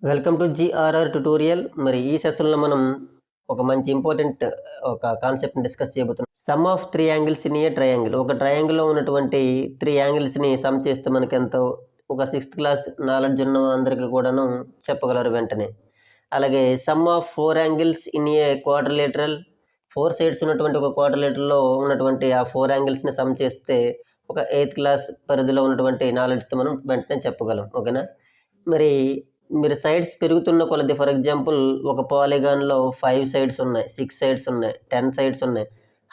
Welcome to GRR tutorial. మరి ఈ సెషన్లో మనం ఒక మంచి ఇంపార్టెంట్ ఒక కాన్సెప్ట్ని డిస్కస్ చేయబోతున్నాం. Some of three angles in a triangle. ఒక ట్రయాంగిల్లో ఉన్నటువంటి త్రీ యాంగిల్స్ని సమ్ చేస్తే మనకి ఎంతో ఒక 6th క్లాస్ నాలెడ్జ్ ఉన్న అందరికీ కూడాను చెప్పగలరు వెంటనే. అలాగే some of 4 angles in a quadrilateral. 4 sides ఉన్నటువంటి ఒక క్వాడ్రిలేటరల్లో ఉన్నటువంటి ఆ 4 యాంగిల్స్ని సమ్ చేస్తే ఒక 8th క్లాస్ పరిధిలో ఉన్నటువంటి నాలెడ్జ్తో మనం వెంటనే చెప్పగలం. ఓకేనా? మరి మీరు సైడ్స్ పెరుగుతున్న కొలది, ఫర్ ఎగ్జాంపుల్ ఒక పాలిగాన్లో 5 సైడ్స్ ఉన్నాయి, 6 సైడ్స్ ఉన్నాయి, 10 సైడ్స్ ఉన్నాయి,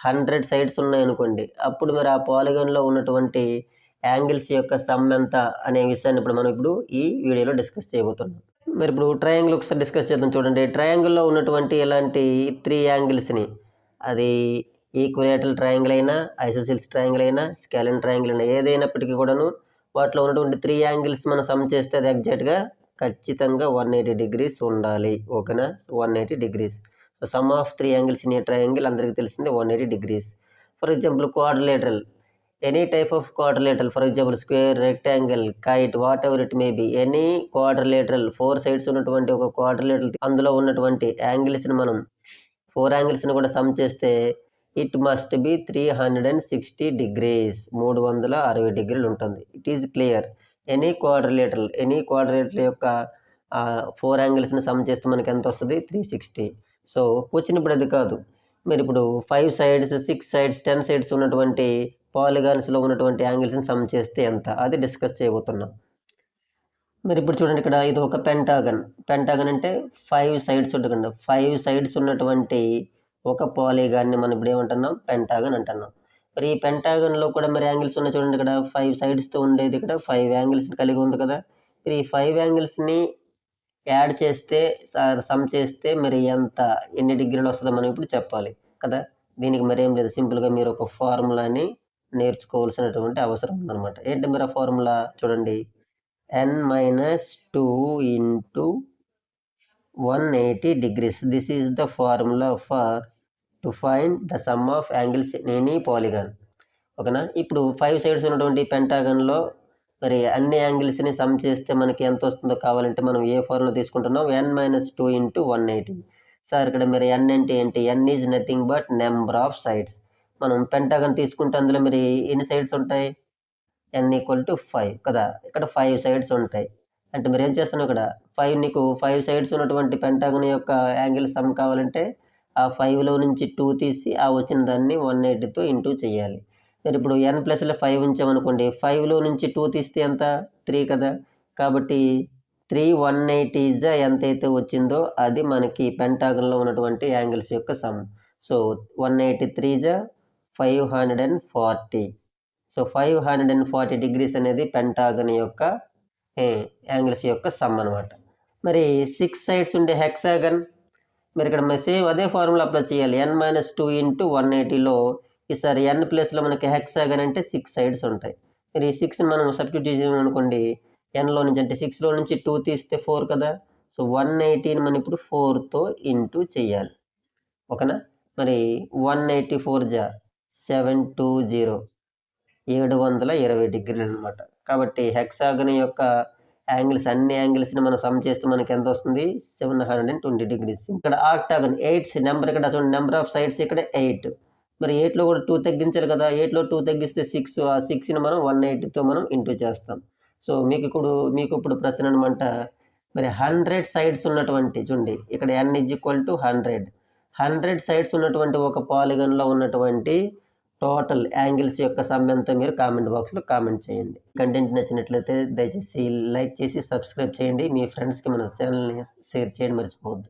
100 సైడ్స్ ఉన్నాయి అనుకోండి. అప్పుడు మరి ఆ పాలిగాన్లో ఉన్నటువంటి యాంగిల్స్ యొక్క సమ్ ఎంత అనే విషయాన్ని ఇప్పుడు మనం ఈ వీడియోలో డిస్కస్ చేయబోతున్నాం. మరి ఇప్పుడు ట్రయాంగిల్ ఒకసారి డిస్కస్ చేద్దాం. చూడండి, ట్రయాంగిల్లో ఉన్నటువంటి ఇలాంటి 3 యాంగిల్స్ని, అది ఈక్విలేటరల్ ట్రయాంగిల్ అయినా, ఐసోసెల్స్ ట్రయాంగిల్ అయినా, స్కేలిన్ ట్రయాంగిల్ అయినా, ఏదైనప్పటికీ కూడాను వాటిలో ఉన్నటువంటి 3 యాంగిల్స్ మనం సమ్ చేస్తే అది ఎగ్జాక్ట్గా ఖచ్చితంగా 180 డిగ్రీస్ ఉండాలి. ఓకేనా? 180 degrees. So some of 3 angles in a triangle అందరికీ తెలిసింది 180 degrees. For example quadrilateral, any type of quadrilateral, for example square, rectangle, kite, what ever it may be, any quadrilateral, 4 sides ఉన్నటువంటి ఒక క్వాడ్రిలేటరల్, అందులో ఉన్నటువంటి యాంగిల్స్ని మనం 4 యాంగిల్స్ని కూడా సమ్ చేస్తే it must be 360 degrees, 360 డిగ్రీలు ఉంటుంది. It is clear. Any quadrilateral యొక్క 4 యాంగిల్స్ని సమ్ చేస్తే మనకి ఎంత వస్తుంది? 360. సో క్వశ్చన్ ఇప్పుడు అది కాదు. మీరు ఇప్పుడు 5 సైడ్స్, 6 సైడ్స్, 10 సైడ్స్ ఉన్నటువంటి పాలిగాన్స్లో ఉన్నటువంటి యాంగిల్స్ని సమ్ చేస్తే ఎంత, అది డిస్కస్ చేయబోతున్నాం. మరి ఇప్పుడు చూడండి, ఇక్కడ ఇది ఒక పెంటాగన్. పెంటాగన్ అంటే 5 సైడ్స్ ఉంటుంది. 5 సైడ్స్ ఉన్నటువంటి ఒక పాలిగాన్ని మనం ఇప్పుడు ఏమంటున్నాం? పెంటాగన్ అంటున్నాం. మరి ఈ పెంటాగన్లో కూడా మరి యాంగిల్స్ ఉన్నాయి. చూడండి, ఇక్కడ 5 సైడ్స్తో ఉండేది ఇక్కడ 5 యాంగిల్స్ కలిగి ఉంది కదా. మరి ఈ 5 యాంగిల్స్ని యాడ్ చేస్తే, సమ్ చేస్తే మరి ఎన్ని డిగ్రీలు వస్తుందో మనం ఇప్పుడు చెప్పాలి కదా. దీనికి మరి ఏం లేదు, సింపుల్గా మీరు ఒక ఫార్ములాని నేర్చుకోవాల్సినటువంటి అవసరం ఉందన్నమాట. ఏంటి మరి ఆ ఫార్ములా? చూడండి, n-2 into 180 degrees. This is the formula to find the sum of angles in any polygon. ఓకేనా? ఇప్పుడు 5 సైడ్స్ ఉన్నటువంటి పెంటాగన్లో మరి అన్ని యాంగిల్స్ని సమ్ చేస్తే మనకి ఎంత వస్తుందో కావాలంటే మనం ఏ ఫార్ములా తీసుకుంటున్నాం? n-2 into 180. సార్ ఇక్కడ మరి n అంటే ఏంటి? n is nothing but number of sides. మనం పెంటాగన్ తీసుకుంటే అందులో మరి ఎన్ని సైడ్స్ ఉంటాయి? n = 5 కదా. ఇక్కడ 5 సైడ్స్ ఉంటాయి. అంటే మీరు ఏం చేస్తున్నావు? ఇక్కడ 5 సైడ్స్ ఉన్నటువంటి పెంటాగన్ యొక్క యాంగిల్ సమ్ కావాలంటే ఆ 5లో నుంచి 2 తీసి ఆ వచ్చిన దాన్ని 180తో ఇంటూ చేయాలి. మరి ఇప్పుడు n+5 ఉంచామనుకోండి, 5లో నుంచి 2 తీస్తే ఎంత? 3 కదా. కాబట్టి 3 180 ఎంతైతే వచ్చిందో అది మనకి పెంటాగన్లో ఉన్నటువంటి యాంగిల్స్ యొక్క సమ్. సో 183 540. సో 540 డిగ్రీస్ అనేది పెంటాగన్ యొక్క యాంగిల్స్ యొక్క సమ్ అనమాట. మరి 6 సైడ్స్ ఉండే హెక్సాగన్, మరి ఇక్కడ సేమ్ అదే ఫార్ములా అప్లై చేయాలి. n-2 into 180లో ఈసారి n ప్లేస్లో మనకి హెక్సాగన్ అంటే 6 సైడ్స్ ఉంటాయి. మరి ఈ 6ని మనం సబ్స్టిట్యూట్ చేసామనుకోండి, nలో నుంచి అంటే 6లో నుంచి 2 తీస్తే 4 కదా. సో 180ని మనం ఇప్పుడు 4తో ఇంటూ చేయాలి. ఓకేనా? మరి 184 720 720 డిగ్రీలు అనమాట. కాబట్టి హెక్సాగన్ యొక్క యాంగిల్స్, అన్ని యాంగిల్స్ని మనం సమ్ చేస్తే మనకి ఎంత వస్తుంది? 720 డిగ్రీస్. ఇక్కడ ఆక్టాగన్ 8 నెంబర్, ఇక్కడ చూడండి నెంబర్ ఆఫ్ సైడ్స్ ఇక్కడ 8. మరి 8లో కూడా 2 తగ్గించాలి కదా. 8లో 2 తగ్గిస్తే 6. ఆ 6ని మనం 180తో మనం ఇంటూ చేస్తాం. సో మీకు ఇప్పుడు ప్రశ్న అనమాట, మరి 100 సైడ్స్ ఉన్నటువంటి, చూడండి ఇక్కడ n = 100. 100 సైడ్స్ ఉన్నటువంటి ఒక పాలిగన్లో ఉన్నటువంటి టోటల్ యాంగిల్స్ యొక్క సమ్ ఎంతో మీరు కామెంట్ బాక్స్లో కామెంట్ చేయండి. కంటెంట్ నచ్చినట్లయితే దయచేసి లైక్ చేసి సబ్స్క్రైబ్ చేయండి. మీ ఫ్రెండ్స్కి మన ఛానల్ని షేర్ చేయండి, మర్చిపోవద్దు.